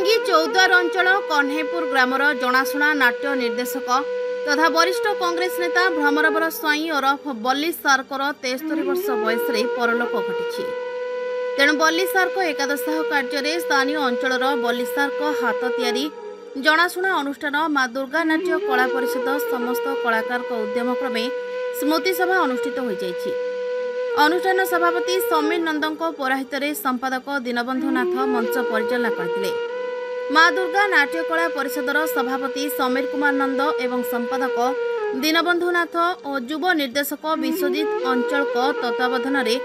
टांगी चौद्वार अंचल कन्हेपुर ग्रामर जनाशुना नाट्य निर्देशक तथा वरिष्ठ कांग्रेस नेता भ्रमरवर स्वाई ओरफ बल्ली सार्कर 73 वर्ष बयस परलोक घटी। तेणु बल्ली सार्क एकादशाह कार्य स्थानीय अंचल बल्ली सार्क हाथ तैयारी जनाशुना अनुष्ठान माँ दुर्गा नाट्य कला परिषद समस्त कलाकार उद्यम क्रमे स्मृति सभा अनुष्ठित हो जाइछि। अनुष्ठान सभापति समीर नंदों पौराहित संपादक दीनबंधु नाथ मंच परिचालना करथिले। माँ दुर्गा नाट्य कला परिषदर सभापति समीर कुमार नंद एवं संपादक दीनबंधु नाथ और युव निर्देशक विश्वजित अंचल तत्वावधान में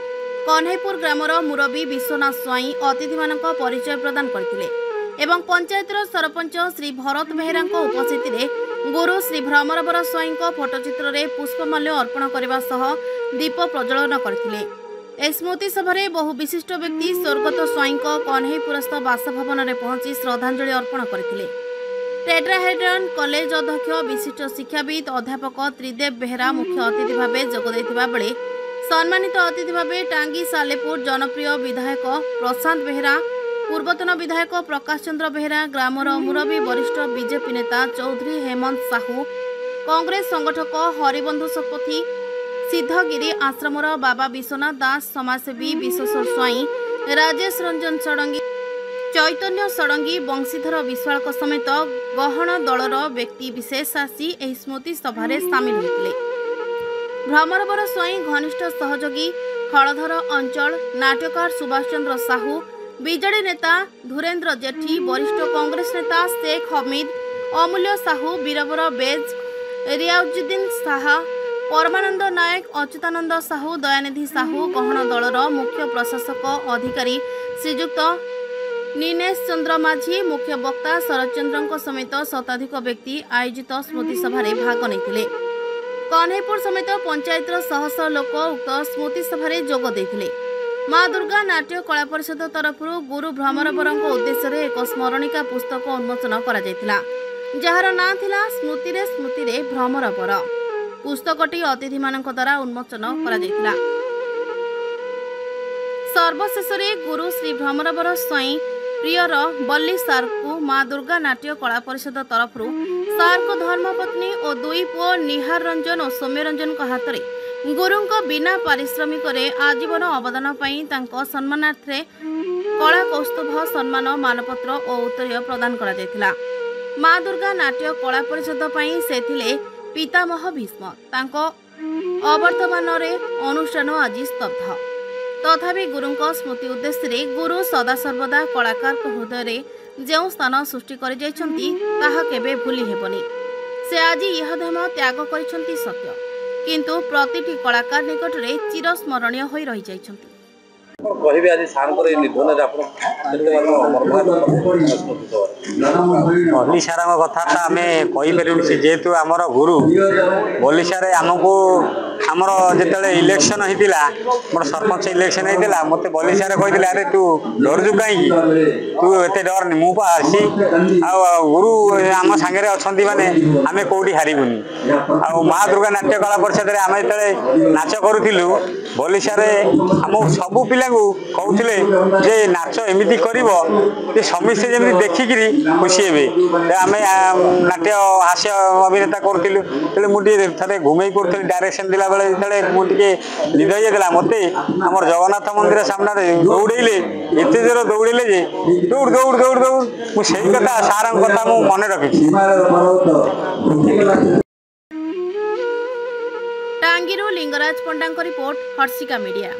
कन्हेपुर ग्रामर मुरबी विश्वनाथ स्वाई अतिथि मानक परिचय प्रदान करथिले एवं पंचायतर सरपंच श्री भरत बेहेरा उपस्थित गुरु श्री भ्रमरवर स्वाई फोटोचित्र में पुष्पमाल्य अर्पण करने सह दीप प्रज्वलन करथिले। स्मृति सभा बहु विशिष्ट व्यक्ति स्वर्गत स्वाई कन्हेपुरस्थ बासभवन में पहुंची श्रद्धांजलि अर्पण करथिले। टेट्राहेड्रन कॉलेज अध्यक्ष विशिष्ट शिक्षाविद अध्यापक त्रिदेव बेहेरा मुख्य अतिथि भाव जोगदेइथिबा बेले सम्मानित अतिथि भाव टांगी सालेपुर जनप्रिय विधायक प्रशांत बेहेरा, पूर्वतन विधायक प्रकाश चंद्र बेहेरा, ग्रामर मुरबी वरिष्ठ बीजेपी नेता चौधरी हेमंत साहू, कांग्रेस संगठक हरिबंधु शतपथी, सिद्धगिरी आश्रमर बाबा विश्वनाथ दास, समाजसेवी विश्वेश्वर स्वाई, राजेश रंजन षडंगी, चैतन्य षडंगी, वंशीधर विश्वाल समेत गहन दलर व्यक्ति विशेष आसी एही स्मृति सभारे सामिल होते। भ्रमरवर स्वाई घनिष्ठ सहयोगी हलधर अंचल नाट्यकार सुभाष चंद्र साहू, बीजेडी नेता धुरेन्द्र जेठी, वरिष्ठ कांग्रेस नेता शेख हमीद, अमूल्य साहू, बीरबर बेज, रियाजुद्दीन साहा, परमानंद नायक, अच्युतानंद साहू, दयानिधि साहू, गहन दलर मुख्य प्रशासक अधिकारी श्रीजुक्त नीनेश चंद्र माझी, मुख्य वक्ता शरदचंद्र समेत शताधिक व्यक्ति आयोजित स्मृति सभा भाग नहीं। कन्हेपुर समेत पंचायतर शह शह लोक उक्त स्मृति सभा जोग देथिले। माँ दुर्गा नाट्य कला परिषद तरफ गुरु भ्रमरवर उद्देश्य एक स्मरणिका पुस्तक उन्मोचन करा जायतिला, जार नाम थिला स्मृति रे स्मृति रे भ्रमरवर। पुस्तकटी अतिथि मानक द्वारा उन्मोचन करा जायतिला। सर्वशेष गुरु श्री भ्रमरवर स्वाई प्रियर बल्ली सार्कु माँ दुर्गा नाट्य कला परिषद तरफ सार्क धर्मपत्नी और दुई पुओ निहार रंजन और सौम्य रंजन हाथ में गुरुंक बिना पारिश्रमिक आजीवन अवदान तांको सम्मानार्थे कला कौस्तुभ सम्मान मानपत्र और उत्तरीय प्रदान करा जायतिला। माँ दुर्गा नाट्य कला परिषद से थिले पितामह भीष्म। तांको अवर्तमान अनुष्ठान आज स्तब्ध। तथापि गुरुंक स्मृति उद्देश्य गुरु सदासर्वदा कलाकार हृदय जो स्थान सृष्टि कर केबे भूली हेबनी। से आज इहधाम त्याग करिसेंती सत्य, किंतु प्रतिटी कलाकार निकट में चिरस्मरणीय होई रही जाइछंती। कहबे आज सारंकर निधन रे आपण बल्लीसार कथा आमे कहि परिबु जेहेतु आमर गुरु बल्लीसार आमको आमर जिते इलेक्शन होता मोर सरपंच इलेक्शन होता मत बल्लीसार कहते अरे तू डरजु कहीं तू एत डर मु आसी गुरु आम सांगे अच्छा माने आम कौटी हारूनी आ माँ दुर्गा नाट्य कला परिषद आम जो नाच करूँ बल्लीसार आम सबू पिला कहते जे नाच एमती कर समस्ते जमी देखिकी खुशी हे आम नाट्य हास्य अभिनेता करूँ मुझे थे घुमे करी डायरेक्शन देला बेले मुझे निद होता मत आम जगन्नाथ मंदिर सामने दौड़े एत जोर दौड़े जे दौड़ दौड़ दौड़ दौड़ मुझे कथा सार कथा मु मन रखी। टांगीरू लिंगराज पंडा रिपोर्ट, हर्षिका मीडिया।